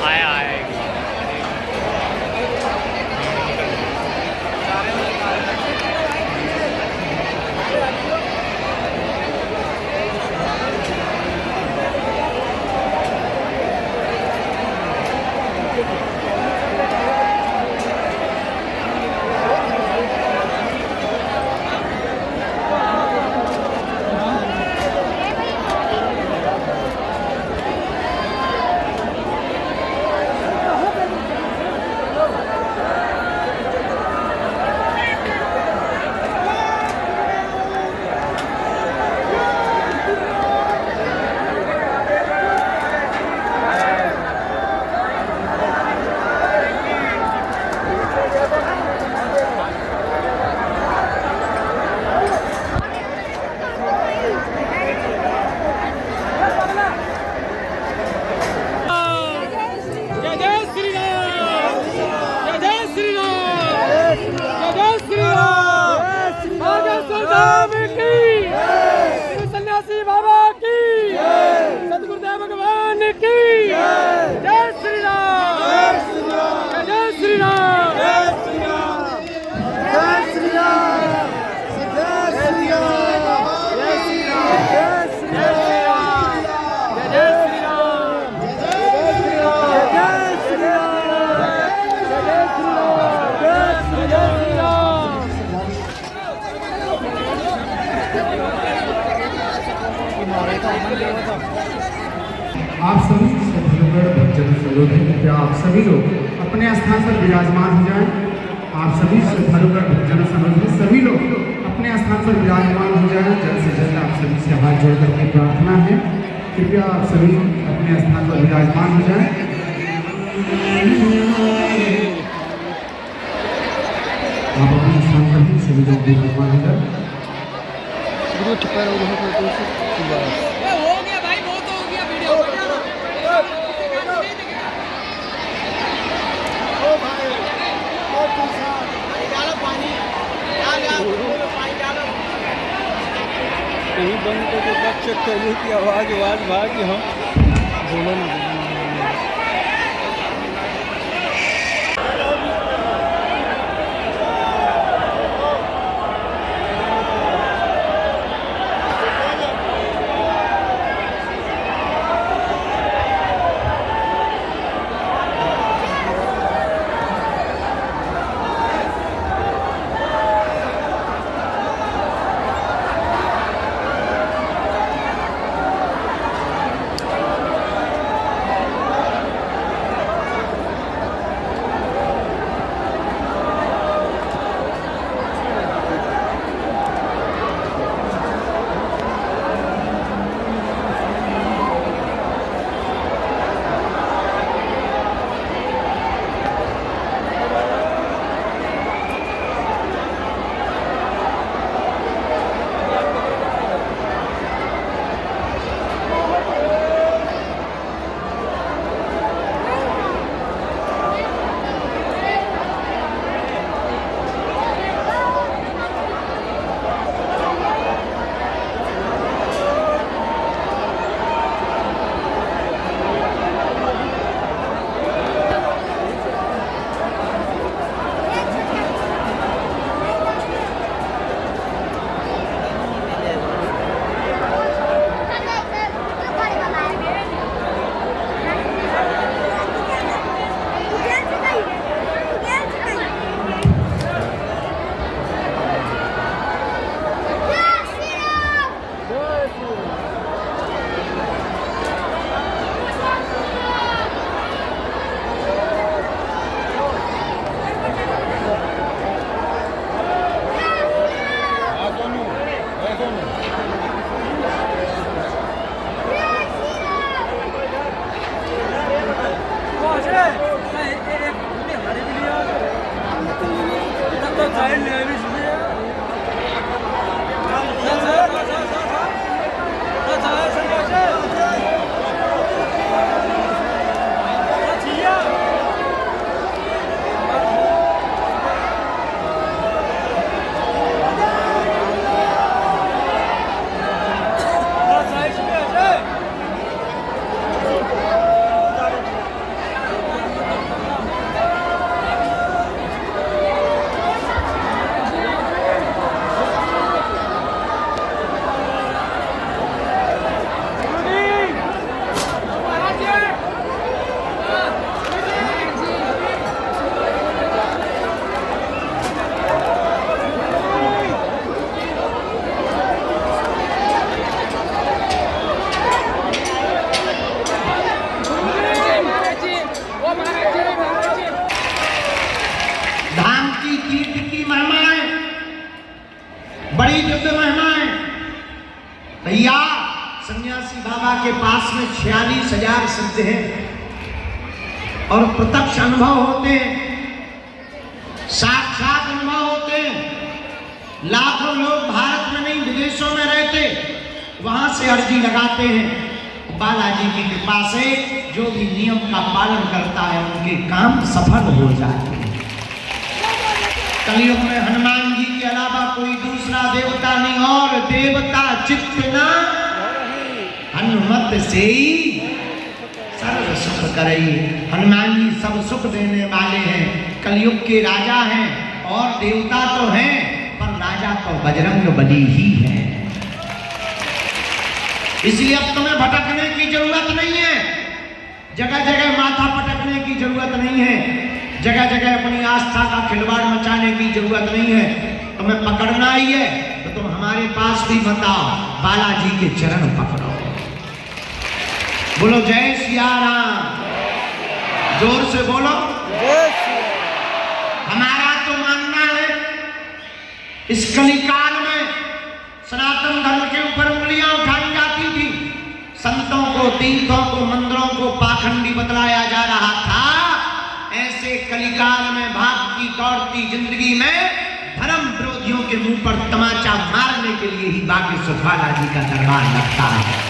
आया आया सन्यासी बाबा की सतगुरुदेव भगवान की जय श्री राम जय श्री राम जय श्री राम जय श्री राम जय श्री राम जय श्री राम जय श्री राम जय श्री राम आप सभी भक्तजन सरोधि कृपया आप सभी लोग अपने स्थान पर विराजमान हो जाएं। आप सभी श्रद्धालुगण भक्तजन सरोधि सभी लोग अपने स्थान पर विराजमान हो जाएं। जल्द से जल्द आप सभी से हाथ जोड़ करके प्रार्थना है, कृपया आप सभी अपने स्थान पर विराजमान हो जाएं। आप अपने स्थान पर भी सभी लोग विराजमान हो जाएं। कहीं बंद करके बच सकते हैं कि आवाज़ भागी हम बोलो ना। भैया सन्यासी बाबा के पास में 46,000 सिद्ध हैं और प्रत्यक्ष अनुभव होते हैं, साक्षात अनुभव होते हैं। लाखों लोग भारत में नहीं विदेशों में रहते, वहां से अर्जी लगाते हैं। बालाजी की कृपा से जो भी नियम का पालन करता है उनके काम सफल हो जाते हैं। कलयुग में हनुमान जी के अलावा कोई दूसरा देवता नहीं, और देवता चित्त ना हनुमत से सर्व सुख करई। हनुमान जी सब सुख देने वाले हैं, कलयुग के राजा हैं, और देवता तो हैं पर राजा तो बजरंग बली ही है। इसलिए अब तुम्हें भटकने की जरूरत नहीं है, जगह जगह माथा पटकने की जरूरत नहीं है, जगह जगह अपनी आस्था का खिलवाड़ मचाने की जरूरत नहीं है। तुम्हें पकड़ना ही है तो तुम हमारे पास भी मत आओ, बालाजी के चरण पकड़ो। बोलो जय सिया राम, जोर से बोलो। हमारा तो मानना है इस कलिकाल में सनातन धर्म के ऊपर उंगलियां उठाई जाती थी, संतों को, तीर्थों को, मंदिरों को पाखंडी बतलाया जा रहा था। ऐसे कलिकाल में भागती दौड़ती जिंदगी में धर्म विरोधियों के मुंह पर तमाचा मारने के लिए ही बागेश्वर बालाजी का दरबार लगता है।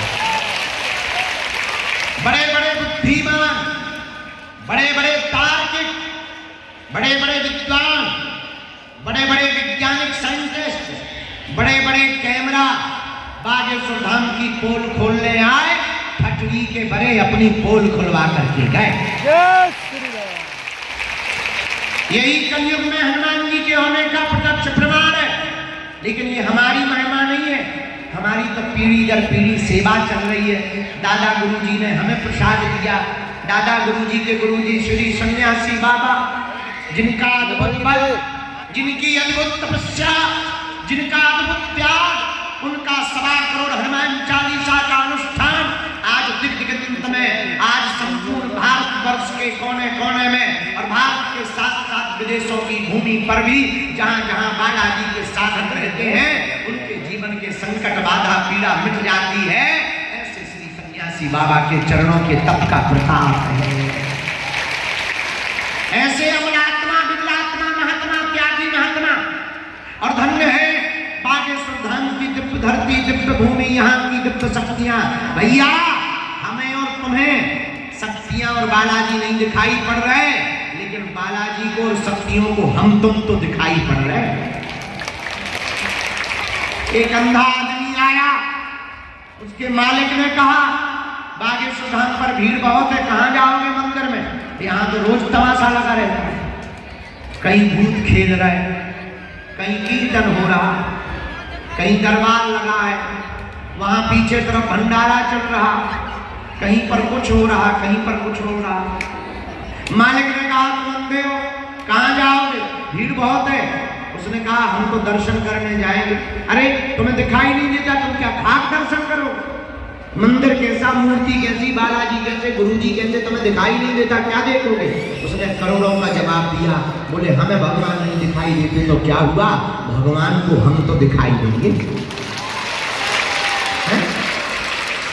बड़े बड़े बुद्धिमान, बड़े बड़े तार्किक, बड़े बड़े विद्वान, बड़े बड़े वैज्ञानिक साइंटिस्ट, बड़े बड़े कैमरा बागेश्वर धाम की पोल खोलने आए, फटवी के बड़े अपनी पोल खुलवा करके गए। यही कलयुग में हनुमान जी के होने का प्रत्यक्ष प्रमाण है। लेकिन ये हमारी महिमा नहीं है, हमारी तो पीढ़ी दर पीढ़ी सेवा चल रही है। दादा गुरु जी ने हमें प्रसाद दिया, दादा गुरु जी के गुरु जी श्री सन्यासी बाबा, जिनका अद्भुत बल, जिनकी अद्भुत तपस्या, जिनका अद्भुत त्याग, उनका 1.25 करोड़ हनुमान चालीसा का अनुष्ठान आज दिग्गज में, आज संपूर्ण भारतवर्ष के कोने कोने में और भारत के साथ साथ विदेशों की भूमि पर भी जहां जहां बालाजी के साधक रहते हैं उनके जीवन के संकट, बाधा, पीड़ा मिट जाती है। ऐसे श्री सन्यासी बाबा के चरणों के तप का प्रताप है। ऐसे अमलात्मा, विमलात्मा, महात्मा, त्यागी महात्मा, और धन्य है बागेश्वर धाम की दिव्य धरती, दिव्य भूमि, यहाँ की दिव्य शक्तियां। भैया हमें और तुम्हें शक्तियां और बालाजी नहीं दिखाई पड़ रहे, लेकिन बालाजी को और शक्तियों को हम तुम तो दिखाई पड़ रहे। एक अंधा आदमी आया, उसके मालिक ने कहा बागेश्वर धाम पर भीड़ बहुत है, कहाँ जाओगे मंदिर में? यहाँ तो रोज तमाशा लगा रहता है, कहीं भूत खेल रहे, कहीं कीर्तन हो रहा, कहीं दरबार लगा है, वहां पीछे तरफ भंडारा चल रहा, कहीं पर कुछ हो रहा, कहीं पर कुछ हो रहा। मालिक ने कहा तुम अंधे हो, कहाँ जाओगे? भीड़ बहुत है। उसने कहा हम तो दर्शन करने जाएंगे। अरे तुम्हें दिखाई नहीं देता, तुम क्या खाक दर्शन करो? मंदिर कैसा, मूर्ति कैसी, बालाजी कैसे, गुरुजी कैसे, तुम्हें दिखाई नहीं देता, क्या देखोगे? उसने करोड़ों का जवाब दिया। बोले हमें भगवान नहीं दिखाई देते तो क्या हुआ, भगवान को हम तो दिखाई देंगे।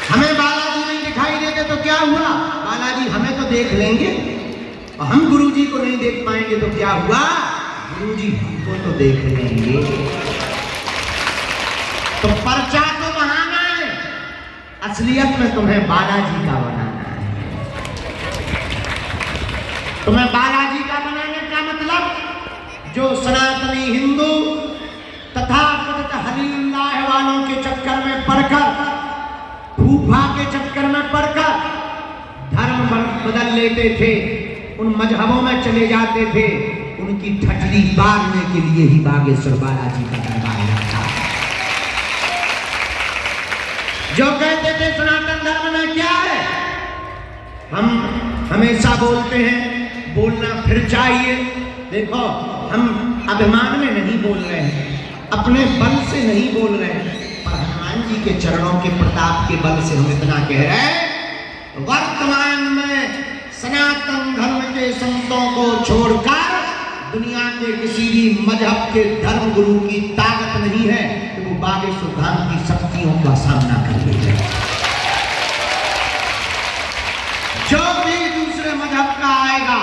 हमें बालाजी नहीं दिखाई देते तो क्या हुआ, बालाजी हमें तो देख लेंगे। और हम गुरुजी को नहीं देख पाएंगे तो क्या हुआ, गुरुजी हमको तो देख लेंगे। तो पर्चा तो बनाना है, असलियत में तुम्हें बालाजी का बनाना है। तुम्हें बालाजी का बनाने का मतलब जो सनातनी हिंदू तथा हरिल्लाह वालों के चक्कर में पड़कर, फूफा के चक्कर में पड़कर धर्म बदल लेते थे, उन मजहबों में चले जाते थे, उनकी ठटली बांधने के लिए ही बागेश्वर बालाजी का दरबार लगता है। जो कहते थे सनातन धर्म में क्या है, हम हमेशा बोलते हैं, बोलना फिर चाहिए। देखो हम अभिमान में नहीं बोल रहे हैं, अपने बल से नहीं बोल रहे हैं, पर हनुमान जी के चरणों के प्रताप के बल से हम इतना कह रहे हैं, वर्तमान में सनातन धर्म के संतों को छोड़कर दुनिया के किसी भी मजहब के धर्म गुरु की ताकत नहीं है कि वो बागेश्वर धाम की शक्तियों चुनौतियों का सामना कर लीजिए। जो भी दूसरे मजहब का आएगा,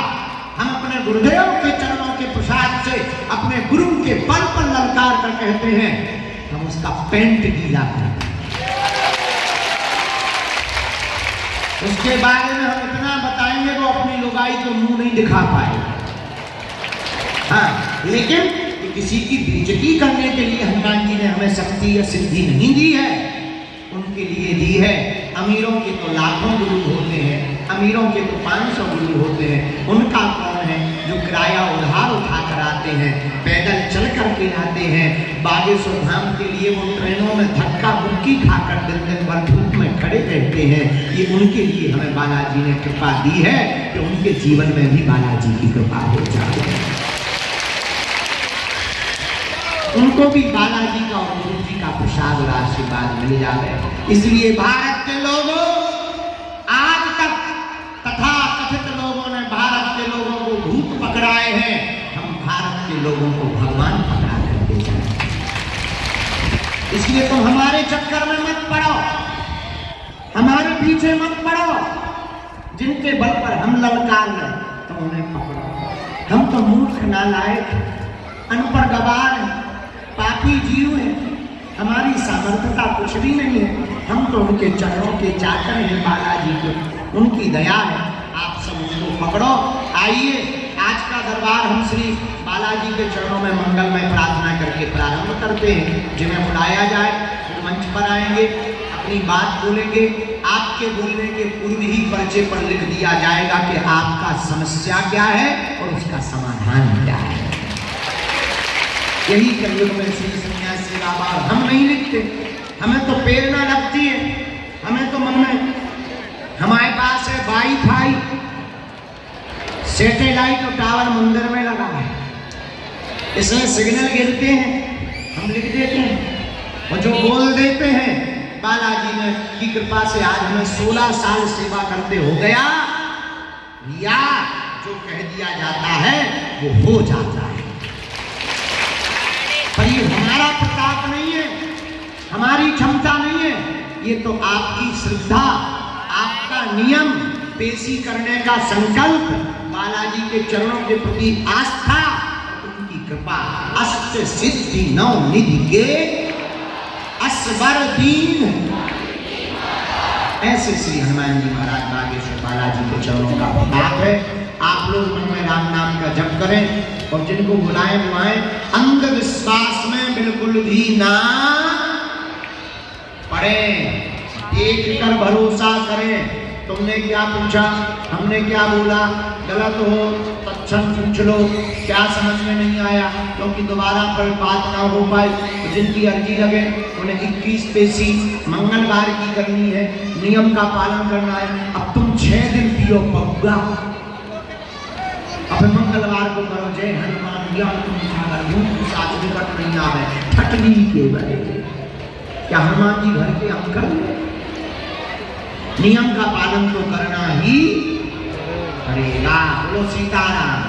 हम अपने गुरुदेव के चरणों के प्रसाद से अपने गुरु के बल पर ललकार कर कहते हैं, हम उसका पेंट गीला करते हैं। उसके बारे में हम इतना बताएंगे वो अपनी लुगाई को मुंह नहीं दिखा पाएगा। हाँ, लेकिन किसी की बेइज्जती करने के लिए हनुमान जी ने हमें शक्ति या सिद्धि नहीं दी है, उनके लिए दी है। अमीरों के तो लाखों गुरु होते हैं, अमीरों के तो 500 गुरु होते हैं। उनका कौन है जो किराया उधार उठा कर आते हैं, पैदल चल कर के आते हैं, बागेश्वर धाम के लिए वो ट्रेनों में धक्का मुक्की खाकर दिन दिन भर धूप में खड़े रहते हैं। ये उनके लिए हमें बालाजी ने कृपा दी है कि उनके जीवन में भी बालाजी की कृपा हो जाए, उनको भी बालाजी का और गुरु जी का प्रसाद और आशीर्वाद मिल जाए। इसलिए भारत के लोगों, आज तक तथा कथित लोगों ने भारत के लोगों को भूत पकड़ाए हैं, हम भारत के लोगों को भगवान पकड़ा कर दे जाए। इसलिए तुम हमारे चक्कर में मत पड़ो, हमारे पीछे मत पड़ो। जिनके बल पर हम ललकार रहे तो उन्हें पकड़ो। हम तो मूर्ख, नालायक, अनपढ़, गवार हैं, पापी जीव हैं, हमारी सामर्थ्यता कुछ भी नहीं है। हम तो उनके चरणों के चाकर हैं बालाजी को, उनकी दया है। आप सब उनको पकड़ो। आइए, आज का दरबार हम श्री बालाजी के चरणों में मंगलमय प्रार्थना करके प्रारंभ करते हैं। जिन्हें बुलाया जाए वो मंच पर आएंगे, अपनी बात बोलेंगे। आपके बोलने के पूर्व ही पर्चे पर लिख दिया जाएगा कि आपका समस्या क्या है और उसका समाधान क्या है। यही कलयुग में श्री सन्यासी बाबा, हम नहीं लिखते, हमें तो प्रेरणा लगती है, हमें तो मन में, हमारे पास है वाईफाई, सैटेलाइट और टावर मंदिर में लगा है, इसमें सिग्नल गिरते हैं, हम लिख देते हैं और जो बोल देते हैं। बालाजी ने की कृपा से आज हमें 16 साल सेवा करते हो गया, या जो कह दिया जाता है वो हो जाता है। पर ये हमारा प्रताप नहीं है, हमारी क्षमता नहीं है, ये तो आपकी श्रद्धा, आपका नियम, पेशी करने का संकल्प, बालाजी के चरणों के प्रति आस्था, उनकी कृपा। अष्ट सिद्धि नौ निधि के असवर दीन, ऐसे श्री हनुमान जी महाराज बागेश्वर बालाजी के चरणों का प्रताप है। आप लोग मन में राम नाम का जप करें और जिनको बुलाएं बुलाएं, अंधविश्वास में बिल्कुल भी ना पड़े, देख कर भरोसा करें। तुमने क्या पूछा, हमने क्या बोला, गलत हो तत्क्षण पूछ लो, क्या समझ में नहीं आया, क्योंकि दोबारा पर बात ना हो पाए। तो जिनकी अर्जी लगे उन्हें 21 पेशी मंगलवार की करनी है, नियम का पालन करना है। अब तुम 6 दिन पियो पौगा, अब मंगलवार को करो जय हनुमान ज्ञान तुम सागर मुंह साथ निकट नहीं आवे ठटनी के बड़े। क्या हनुमान जी घर के अंकल? नियम का पालन तो करना ही पड़ेगा। बोलो सीताराम।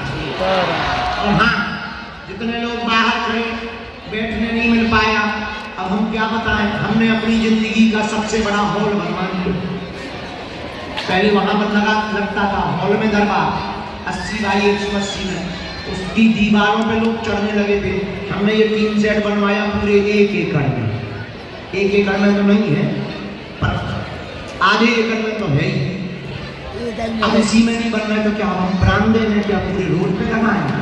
और हाँ, जितने लोग बाहर खड़े बैठने नहीं मिल पाया, अब हम क्या बताएं, हमने अपनी जिंदगी का सबसे बड़ा हॉल बनवा लिया। पहले वहां पर लगता था हॉल में दरबार 80x180 में, उसकी दीवारों पे लोग चढ़ने लगे थे। हमने ये 3 सेट बनवाया पूरे 1 एकड़ में। 1 एकड़ में तो नहीं है, पर आधे एकड़ में तो है ही। अब इसी में नहीं बन रहा है तो क्या हम प्राण दे रहे, क्या पूरे रोड पे लगाएंगे?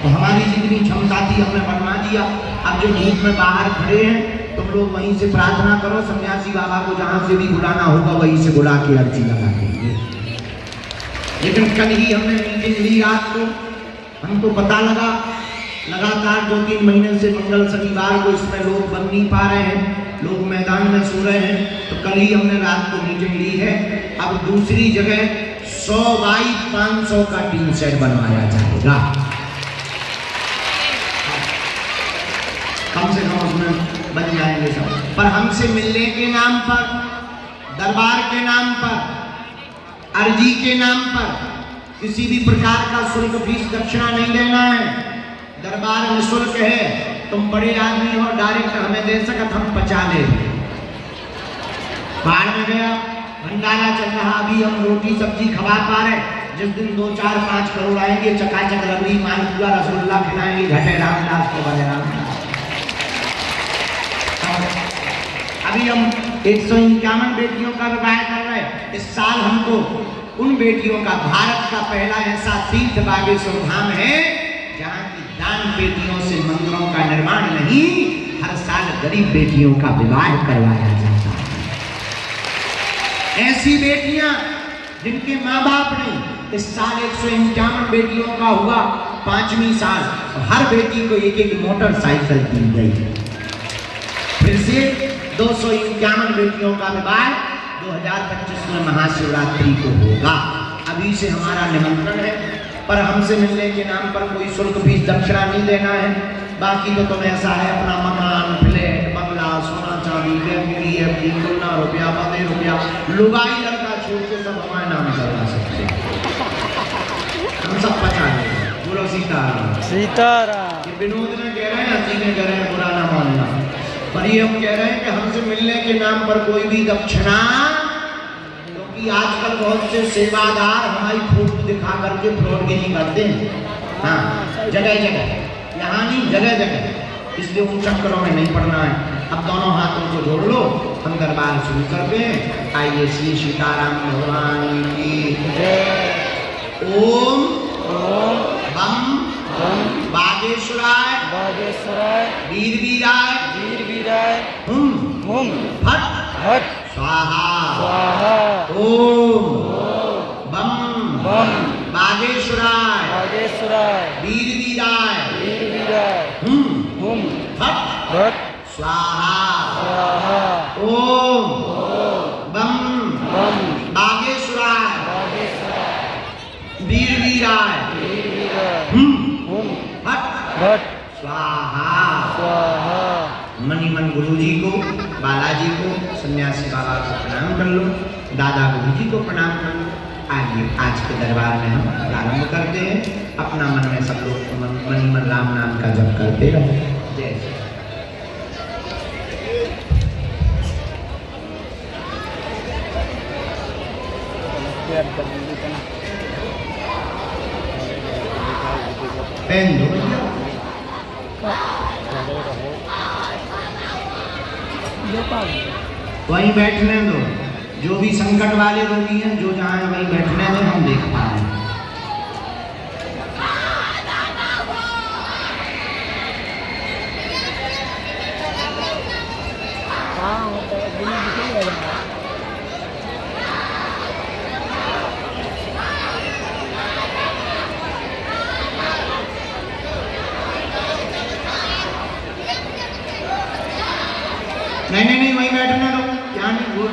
तो हमारी जितनी क्षमता थी हमने बनवा दिया। अब जो धूप में बाहर खड़े हैं, तुम लोग वहीं से प्रार्थना करो, सन्यासी बाबा को जहां से भी बुलाना होगा वहीं से बुला के अर्जी लगा देंगे। लेकिन कल ही हमने मीटिंग ली रात को, हमको पता लगा लगातार 2-3 महीने से मंगल शनिवार को इसमें लोग बन नहीं पा रहे हैं, लोग मैदान में सो रहे हैं। तो कल ही हमने रात को मीटिंग ली है। अब दूसरी जगह 100x500 का टीन सेट बनवाया जाएगा, कम से कम उसमें बन जाएंगे सब। पर हमसे मिलने के नाम पर, दरबार के नाम पर, अर्जी के नाम पर किसी भी प्रकार का शुल्क फीस दक्षिणा नहीं देना है। दरबार निःशुल्क है। तुम बड़े आदमी हो, डायरेक्ट हमें दे सकत, हम 50 ले। बाढ़ में गया, भंडारा चल रहा, अभी हम रोटी सब्जी खवा पा रहे, जिस दिन 2, 4, 5 करोड़ आएंगे, चकाचक रबड़ी मालपुआ रसगुल्ला खिलाएंगे, घटे रामदास को बने रामदास। अभी हम 151 बेटियों का विवाह कर रहे हैं। इस साल हमको उन बेटियों का, भारत का पहला ऐसा तीर्थ बागेश्वर धाम है जहाँ की दान बेटियों से मंदिरों का निर्माण नहीं, हर साल गरीब बेटियों का विवाह करवाया जाता है। ऐसी बेटियां जिनके माँ बाप नहीं, इस साल 151 बेटियों का हुआ 5वीं साल, हर बेटी को एक मोटरसाइकिल दी गई। फिर से 251 बेटियों का विवाह 2025 में महाशिवरात्रि को होगा। अभी से हमारा निमंत्रण है, पर हमसे मिलने के नाम पर कोई शुल्क फीस दक्षिणा नहीं देना है। बाकी तो तुम ऐसा है, अपना मकान, फ्लैट, बंगला, सोना चांदी, बैंक, एफडी, गुना रुपया, 15 रुपया, लुगाई लड़का छोड़ के सब हमारे नाम करवा सकते हैं। हम सब पचा लेंगे। बोलो सीताराम। सीताराम। ये विनोद ने कह रहे हैं, हंसी में कह रहे हैं, बुरा ना मानना, पर ये हम कह रहे हैं कि हमसे मिलने के नाम पर कोई भी दक्षिणा, क्योंकि आजकल बहुत से सेवादार हमारी फोटो दिखा करके फ्रॉडगिरी करते हैं। हाँ, जगह जगह, यहाँ नहीं, जगह जगह, इसलिए उन चक्करों में नहीं पड़ना है। अब दोनों हाथों को जोड़ लो, हम दरबार शुरू करते हैं। आइए श्री सीताराम भगवान की जय। ओम बम बागेश्वराय बागेश्वराय वीर वीराय वीर वीराय हुम फट हट स्वाहा स्वाहा ओम बम बम बागेश्वराय बागेश्वराय वीर वीराय वीर वीराय हुम फट हट स्वाहा स्वाहा ओम बम बम बागेश्वराय बागेश्वराय वीर वीराय वीर वीराय फट हट स्वाहा स्वाहा। मणिमन गुरु जी को, बालाजी को, सन्यासी बाबा को प्रणाम कर लो, दादा गुरु जी को प्रणाम कर लो। आइए आज के दरबार में हम प्रारंभ करते हैं। अपना मन में सब लोग मणिमन राम नाम का जप करते रहो। जय श्री पेन दो वहीं बैठने दो, जो भी संकट वाले रोगी हैं, जो जहाँ है वहीं बैठने दो, हम देख पा रहे हैं। नहीं वहीं बैठने दो, यहाँ नहीं, वो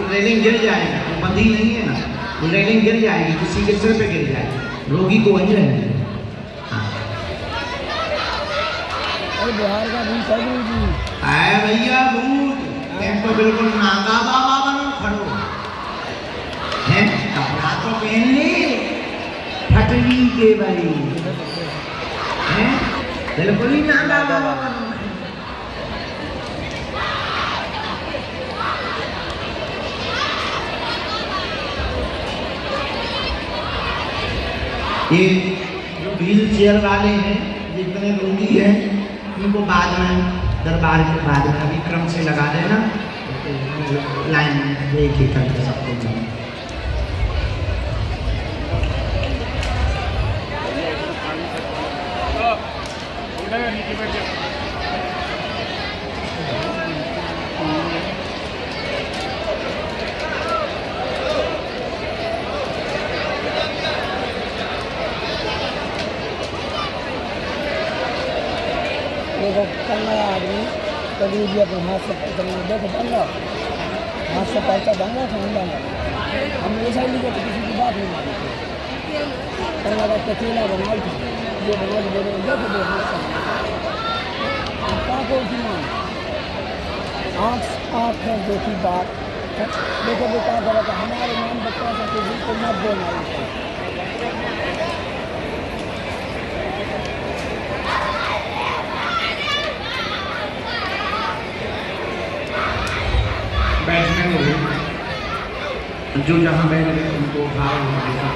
रेलिंग गिर जाएगी, वो बंधी नहीं है ना, वो रेलिंग गिर जाएगी, किसी के सिर पे गिर जाएगी, रोगी को वहीं रहने दो। हाँ बिहार का भूत है गुरु जी। आए भैया भूत, तो बिल्कुल नागा बाबा बनो खड़ो है, कपड़ा तो पहन ले, फटनी के बड़ी है, बिल्कुल ही नागा बाबा बनो। ये जो व्हील चेयर वाले हैं, जितने रोगी हैं, उनको बाद में दरबार के बाद में अभी क्रम से लगा देना, लाइन में एक ही करके सबको जाना। करना आदमी कभी भी अपने हाथ से पकड़ना, देखो बंगा हाथ से पैसा बंगा था, हम ऐसा ही तो किसी की बात नहीं मानते। करना का कचेला बनाओ था, ये बनाओ बोले देखो क्या बोलती मान आँख है देखी बात, देखो बेटा गलत हमारे नाम बच्चा था किसी को मत बोलना। बैठने को भी जो जहाँ बैठ गए उनको उठा रहे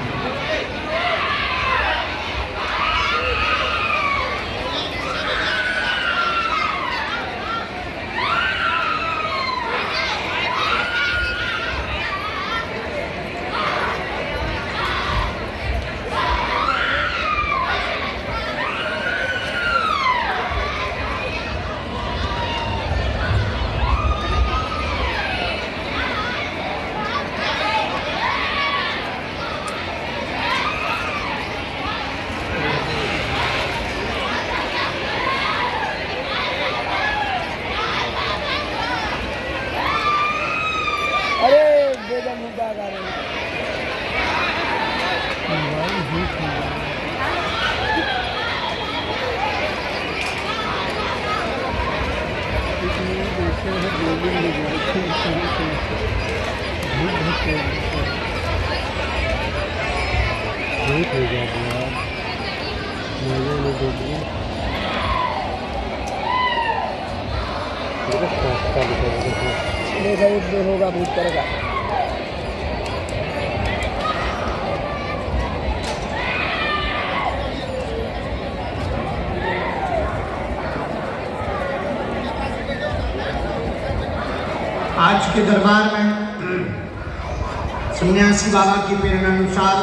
अरे बेटा मुद्दा कर रहे हैं। देखा एक दो होगा भूत करेगा। आज के दरबार में सन्यासी बाबा की प्रेरणा अनुसार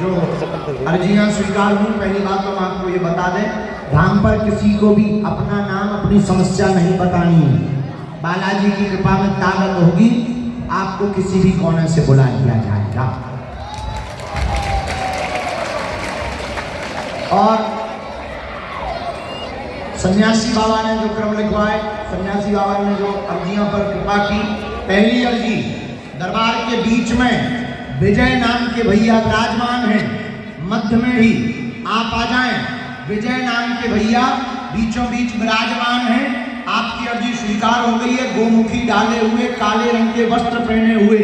जो अर्जियां स्वीकार हुई, पहली बात तो हम आपको ये बता दें, धाम पर किसी को भी अपना नाम अपनी समस्या नहीं बतानी है। बालाजी की कृपा में ताकत होगी, आपको किसी भी कोने से बुला लिया जाएगा। और सन्यासी बाबा ने जो क्रम लिखवाए, सन्यासी बाबा ने जो अर्जियों पर कृपा की, पहली अर्जी दरबार के बीच में विजय नाम के भैया विराजमान हैं, मध्य में ही आप आ जाएं। विजय नाम के भैया बीचों बीच विराजमान हैं। आपकी अर्जी स्वीकार हो गई है। गोमुखी डाले हुए, काले रंग के वस्त्र पहने हुए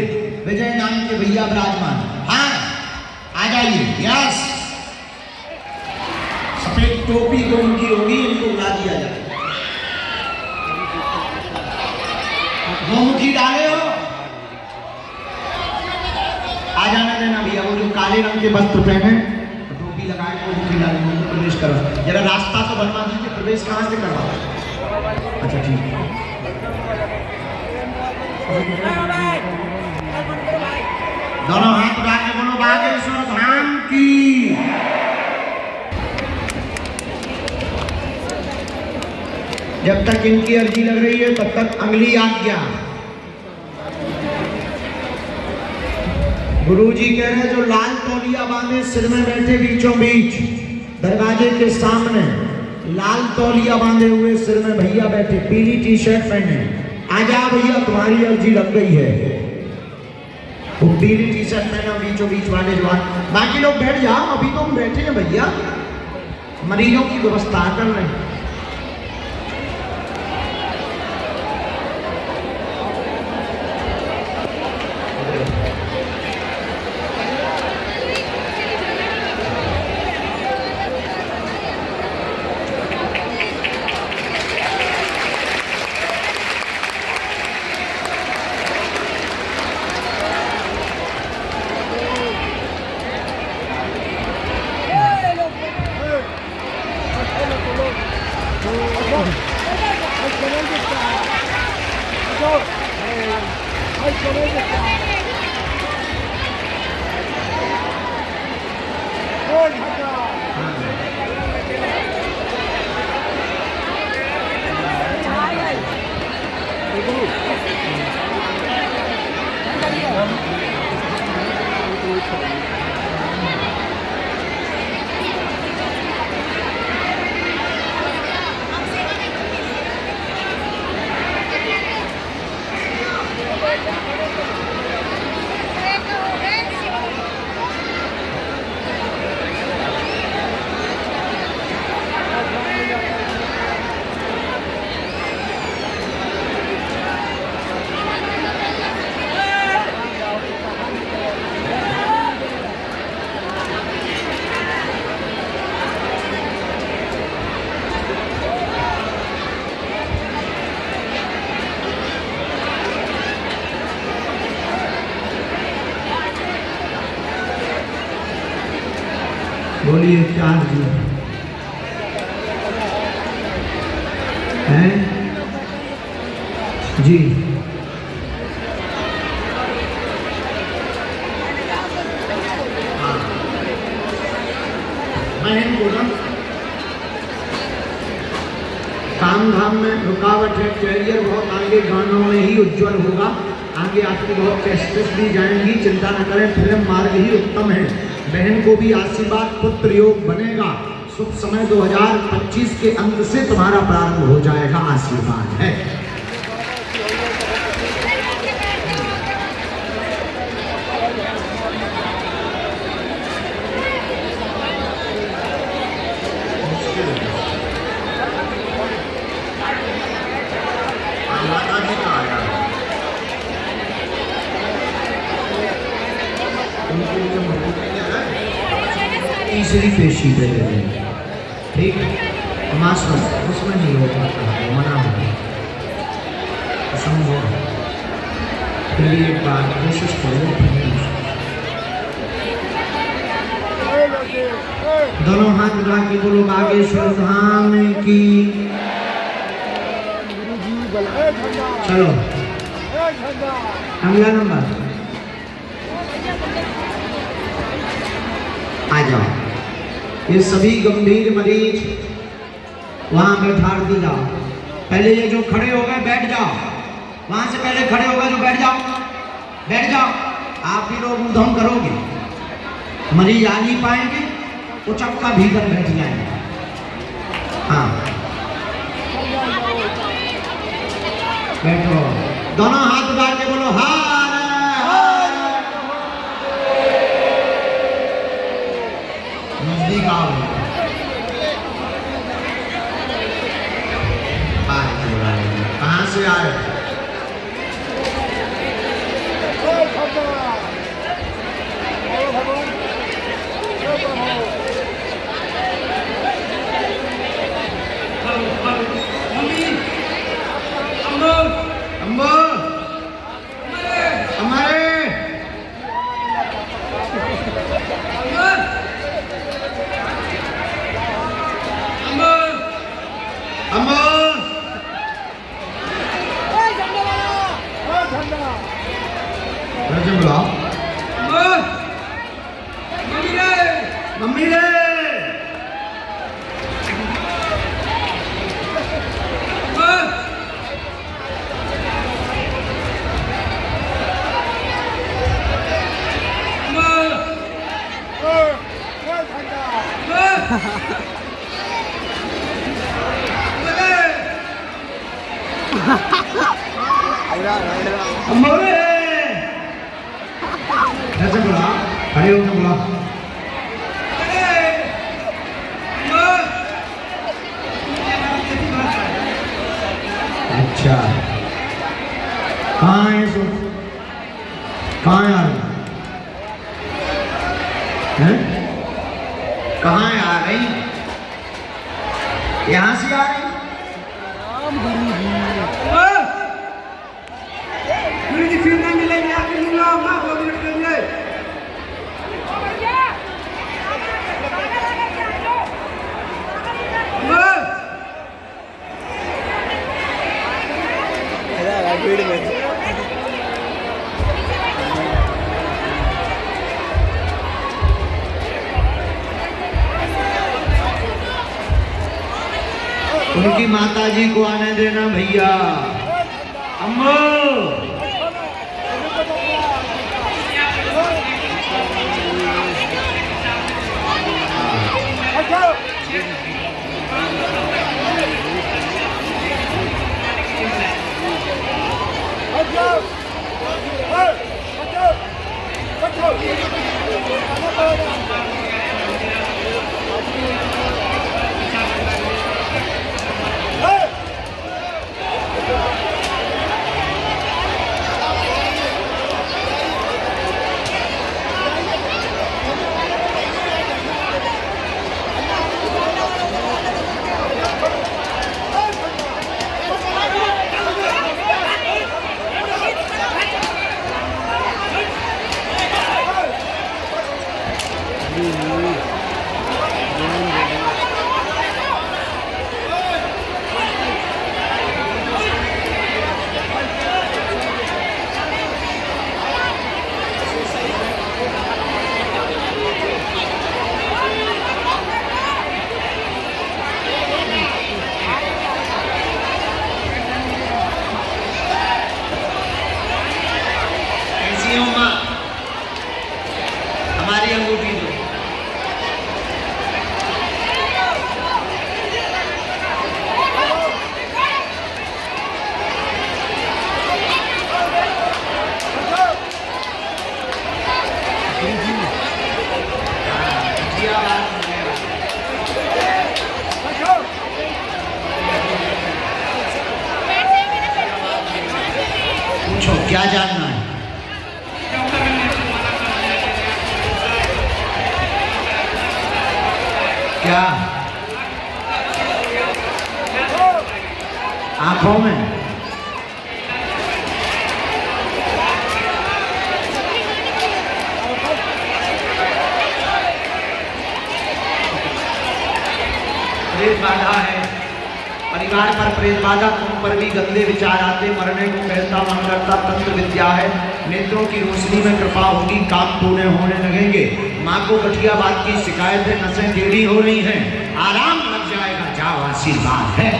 विजय नाम के भैया विराजमान। हाँ, आ जाइए। यस, सफेद टोपी तो उनकी होगी, इनको बुला दिया जाए। गोमुखी डाले हो, आ जाने देना भैया। वो जो काले रंग के वस्त्र पहने, टोपी लगाए, गोमुखी डाले, उनको प्रवेश करो। जरा रास्ता तो बनवा दीजिए, प्रवेश कहाँ से करवा? अच्छा ठीक है। दोनों हाथ उठा के बोलो बागेश्वर धाम की। जब तक इनकी अर्जी लग रही है तब तक अगली आज्ञा। गुरुजी कह रहे हैं जो लाल तौलिया बांधे सिर में बैठे बीचों बीच दरवाजे के सामने, लाल तौलिया बांधे हुए सिर में भैया बैठे, पीली टी शर्ट पहने, आजा भैया तुम्हारी अर्जी लग गई है। वो पीली टी शर्ट पहना बीचों बीच वाले जवान, बाकी लोग बैठ जाओ, अभी तो हम बैठे हैं भैया, मरीजों की व्यवस्था कर रहे हैं। बोलिए क्या जी हैं जी। बहन को ना काम धाम में रुकावट है, कैरियर बहुत आगे गानों में ही उज्जवल होगा, आगे आपकी बहुत टेस्टेस भी जाएंगी, चिंता न करें, फिल्म मार्ग ही उत्तम है। बहन को भी आशीर्वाद, पुत्र योग बनेगा, शुभ समय 2025 के अंत से तुम्हारा प्रारंभ हो जाएगा, आशीर्वाद है। तीसरी पेशी दे रहे हैं, ठीक, मास उसमें नहीं हो पाता, मना हो असंभव। फिर भी एक बार कोशिश करो, दोनों हाथ उठा के बोलो बागेश्वर धाम की। चलो अगला नंबर आ जाओ। ये सभी गंभीर मरीज वहां बैठा दी जाओ। पहले ये जो खड़े हो गए बैठ जाओ, वहां से पहले खड़े हो गए जो बैठ जाओ, बैठ जाओ। आप ही लोग उधम करोगे, मरीज आ नहीं पाएंगे, वो चक्का भीतर बैठ जाएंगे। हाँ बैठो, दोनों हाथ उठा के बोलो हार हार। नजदीक आओ, कहाँ से आए? खड़े होकर बोला अच्छा कहाँ है, सो कहाँ आ रही है, कहाँ आ रही, यहाँ से आ रही। गुरु जी फिर नहीं मिलेंगे, आके मिलो, माँ को मिल लेंगे। भीड़ में उनकी माता जी को आने देना भैया। अम्मो क्या जानना है? क्या आंखों में? प्रेत बाधा है, परिवार पर प्रेत बाधा, तुम पर भी गंदे विचार आते, मरने को कहता मन करता, तंत्र विद्या है, नेत्रों की रोशनी में कृपा होगी, काम पूरे होने लगेंगे। माँ को गठिया बात की शिकायत है, नसें टेढ़ी हो रही हैं, आराम लग जाएगा, जाओ आशीर्वाद है।